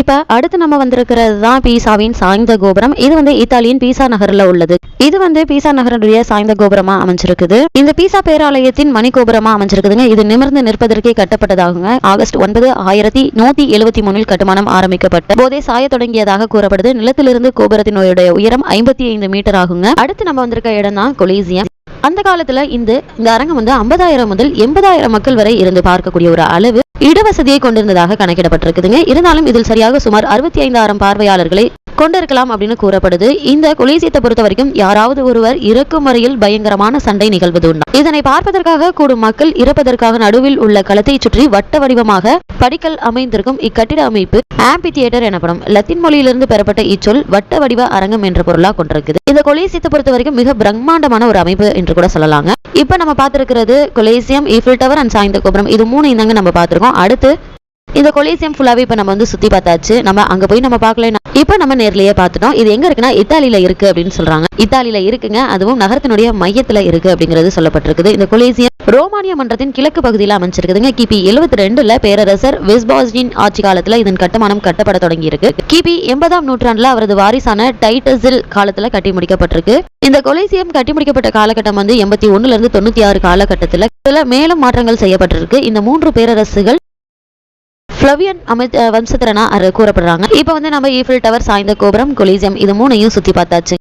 இப்ப அடுத்து நம்ம வந்திருக்கிறது தான் பீசாவின் சாய்ந்த கோபுரம். இது வந்து இத்தாலியின் பீசா நகர்ல உள்ளது. இது வந்து பீசா நகருடைய சாய்ந்த கோபுரமா அமைஞ்சிருக்குது. இந்த பீசா பேராலயத்தின் மணி கோபுரமா அமைஞ்சிருக்குதுங்க. இது நிமிர்ந்து நிற்பதற்கே கட்டப்பட்டதாகுங்க. ஆகஸ்ட் 9, 1173 கட்டுமானம் ஆரம்பிக்கப்பட்ட போதே சாய தொடங்கியதாக கூறப்படுது. நிலத்திலிருந்து கோபுரத்தினுடைய உயரம் 55 மீட்டர் ஆகுங்க. அடுத்து நம்ம வந்திருக்க இடம் தான் கொலீசியம். அந்த காலத்துல இந்த அரங்கம் வந்து 50,000 முதல் 80,000 மக்கள் வரை இருந்து பார்க்கக்கூடிய ஒரு அளவு இடவசதியை கொண்டிருந்ததாக கணக்கிடப்பட்டிருக்குதுங்க. இருந்தாலும் இதில் சரியாக சுமார் 65,000 பார்வையாளர்களை கொண்டிருக்கலாம் அப்படின்னு கூறப்படுது. இந்த கொலீசியத்தை பொறுத்த வரைக்கும் யாராவது ஒருவர் இறக்கும் வரையில் பயங்கரமான சண்டை நிகழ்வது உண்டு. இதனை பார்ப்பதற்காக கூடும் மக்கள் இறப்பதற்காக நடுவில் உள்ள களத்தை சுற்றி வட்ட வடிவமாக படிக்கல் அமைந்திருக்கும் இக்கட்டிட அமைப்பு ஆம்பி தியேட்டர் எனப்படும். லத்தீன் மொழியிலிருந்து பெறப்பட்ட இச்சொல் வட்ட வடிவ அரங்கம் என்ற பொருளா கொண்டிருக்குது. இந்த கொலீசியத்தை பொறுத்த வரைக்கும் மிக பிரம்மாண்டமான ஒரு அமைப்பு என்று கூட சொல்லலாங்க. இப்ப நம்ம பார்த்திருக்கிறது கொலீசியம், ஈஃபில் டவர் அண்ட் சாய்ந்த கோபுரம். இது 3 இந்தாங்க நம்ம பார்த்திருக்கோம். அடுத்து இந்த கொலீசியம் ஃபுல்லாவே இப்ப நம்ம வந்து சுத்தி பார்த்தாச்சு. நம்ம அங்க போய் நம்ம பார்க்கலன்னா இப்ப நம்ம நேர்லயே பார்த்துட்டோம். இது எங்க இருக்குன்னா இத்தாலியில இருக்கு அப்படின்னு சொல்றாங்க. இத்தாலியில இருக்குங்க. அதுவும் நகரத்தினுடைய மையத்துல இருக்கு அப்படிங்கிறது சொல்லப்பட்டிருக்குது. இந்த கொலீசியம் ரோமானிய மன்றத்தின் கிழக்கு பகுதியில் அமைஞ்சிருக்குதுங்க. கிபி 72 பேரரசர் வெஸ்பாஸ்டின் ஆட்சி காலத்துல இதன் கட்டுமானம் கட்டப்பட தொடங்கி இருக்கு. கிபி 80ஆம் நூற்றாண்டுல அவரது வாரிசான டைட்டஸில் காலத்துல கட்டி முடிக்கப்பட்டிருக்கு. இந்த கொலீசியம் கட்டி முடிக்கப்பட்ட காலகட்டம் வந்து 81 இருந்து 96 காலகட்டத்துல மேலும் மாற்றங்கள் செய்யப்பட்டிருக்கு. இந்த 3 பேரரசுகள் ஃப்ளவியன் வம்சத்திரனா கூறப்படுறாங்க. இப்ப வந்து நம்ம ஈஃபில் டவர், சாய்ந்த கோபுரம், கொலீசியம் இது 3ஐயும் சுத்தி பார்த்தாச்சு.